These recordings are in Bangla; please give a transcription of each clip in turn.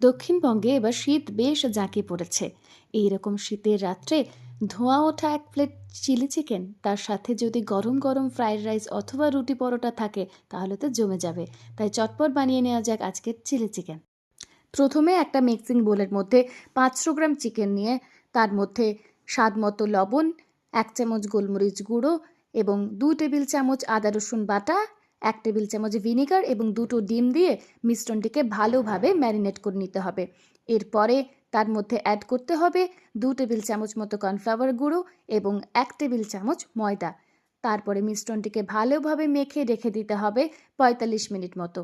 দক্ষিণবঙ্গে এবার শীত বেশ জাঁকিয়ে পড়েছে। এইরকম শীতের রাত্রে ধোঁয়া ওঠা এক প্লেট চিলি চিকেন, তার সাথে যদি গরম গরম ফ্রাইড রাইস অথবা রুটি পরোটা থাকে, তাহলে তো জমে যাবে। তাই চটপট বানিয়ে নেওয়া যাক আজকের চিলি চিকেন। প্রথমে একটা মিক্সিং বোলের মধ্যে 500 গ্রাম চিকেন নিয়ে তার মধ্যে স্বাদ মতো লবণ, 1 চামচ গোলমরিচ গুঁড়ো এবং 2 টেবিল চামচ আদা রসুন বাটা, 1 টেবিল চামচ ভিনিগার এবং 2টো ডিম দিয়ে মিশ্রণটিকে ভালোভাবে ম্যারিনেট করে নিতে হবে। এরপরে তার মধ্যে অ্যাড করতে হবে 2 টেবিল চামচ মতো কর্নফ্লাওয়ার গুঁড়ো এবং 1 টেবিল চামচ ময়দা। তারপরে মিশ্রণটিকে ভালোভাবে মেখে রেখে দিতে হবে 45 মিনিট মতো।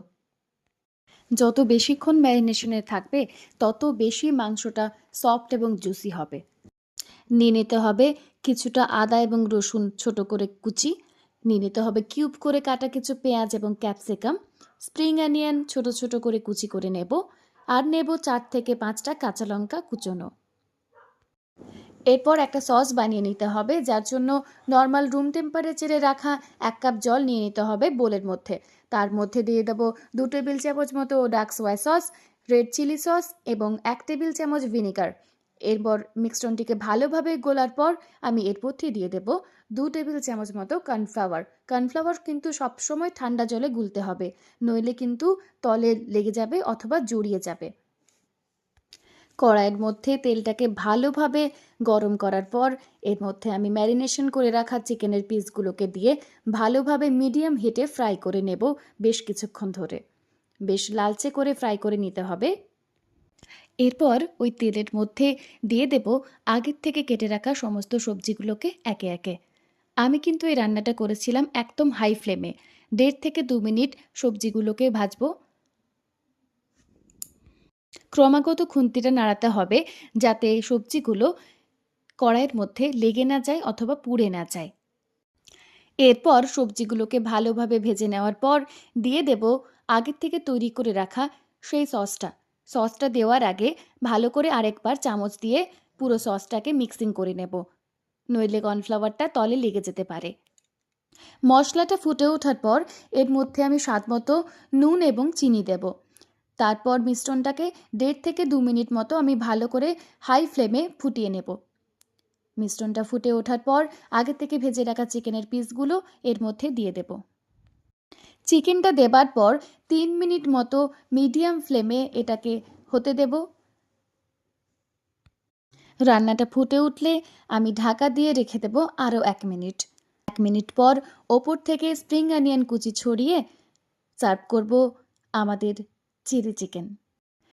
যত বেশিক্ষণ ম্যারিনেশনে থাকবে, তত বেশি মাংসটা সফট এবং জুসি হবে। নিয়ে নিতে হবে কিছুটা আদা এবং রসুন ছোট করে কুচি, নিয়ে নিতে হবে কিউব করে কাটা কিছু পেঁয়াজ এবং ক্যাপসিকাম, স্প্রিং অনিয়ন ছোট ছোট করে কুচি করে নেব, আর নেব 4 থেকে 5টা কাঁচা লঙ্কা কুচোনো। এরপর একটা সস বানিয়ে নিতে হবে, যার জন্য নর্মাল রুম টেম্পারেচারে রাখা 1 কাপ জল নিয়ে নিতে হবে বোলের মধ্যে। তার মধ্যে দিয়ে দেবো 2 টেবিল চামচ মতো dark soya sauce, red chilli sauce এবং 1 টেবিল চামচ ভিনিগার। এরপর মিশ্রণটিকে ভালোভাবে গোলার পর আমি এর মধ্যে দিয়ে দেবো 2 টেবিল চামচ মতো কর্নফ্লাওয়ার। কর্নফ্লাওয়ার কিন্তু সবসময় ঠান্ডা জলে গুলতে হবে, নইলে কিন্তু তলে লেগে যাবে অথবা জড়িয়ে যাবে। কড়াইয়ের মধ্যে তেলটাকে ভালোভাবে গরম করার পর এর মধ্যে আমি ম্যারিনেশন করে রাখা চিকেনের পিসগুলোকে দিয়ে ভালোভাবে মিডিয়াম হিটে ফ্রাই করে নেব বেশ কিছুক্ষণ ধরে। বেশ লালচে করে ফ্রাই করে নিতে হবে। এরপর ওই তেলের মধ্যে দিয়ে দেব আগের থেকে কেটে রাখা সমস্ত সবজিগুলোকে একে একে। আমি কিন্তু এই রান্নাটা করেছিলাম একদম হাই ফ্লেমে। 1.5 থেকে 2 মিনিট সবজিগুলোকে ভাজবো। ক্রমাগত খুন্তিটা নাড়াতে হবে, যাতে সবজিগুলো কড়াইয়ের মধ্যে লেগে না যায় অথবা পুড়ে না যায়। এরপর সবজিগুলোকে ভালোভাবে ভেজে নেওয়ার পর দিয়ে দেব আগের থেকে তৈরি করে রাখা সেই সসটা দেওয়ার আগে ভালো করে আরেকবার চামচ দিয়ে পুরো সসটাকে মিক্সিং করে নেব, নইলে কর্নফ্লাওয়ারটা তলে লেগে যেতে পারে। মশলাটা ফুটে ওঠার পর এর মধ্যে আমি স্বাদ মতো নুন এবং চিনি দেব। তারপর মিশ্রণটাকে 1.5 থেকে 2 মিনিট মতো আমি ভালো করে হাই ফ্লেমে ফুটিয়ে নেব। মিশ্রণটা ফুটে ওঠার পর আগে থেকে ভেজে রাখা চিকেনের পিসগুলো এর মধ্যে দিয়ে দেব। চিকেনটা দেবার পর 3 মিনিট মতো মিডিয়াম ফ্লেমে এটাকে হতে দেব। রান্নাটা ফুটে উঠলে আমি ঢাকা দিয়ে রেখে দেব আরও 1 মিনিট। 1 মিনিট পর ওপর থেকে স্প্রিং অনিয়ন কুচি ছড়িয়ে সার্ভ করব আমাদের চিলি চিকেন।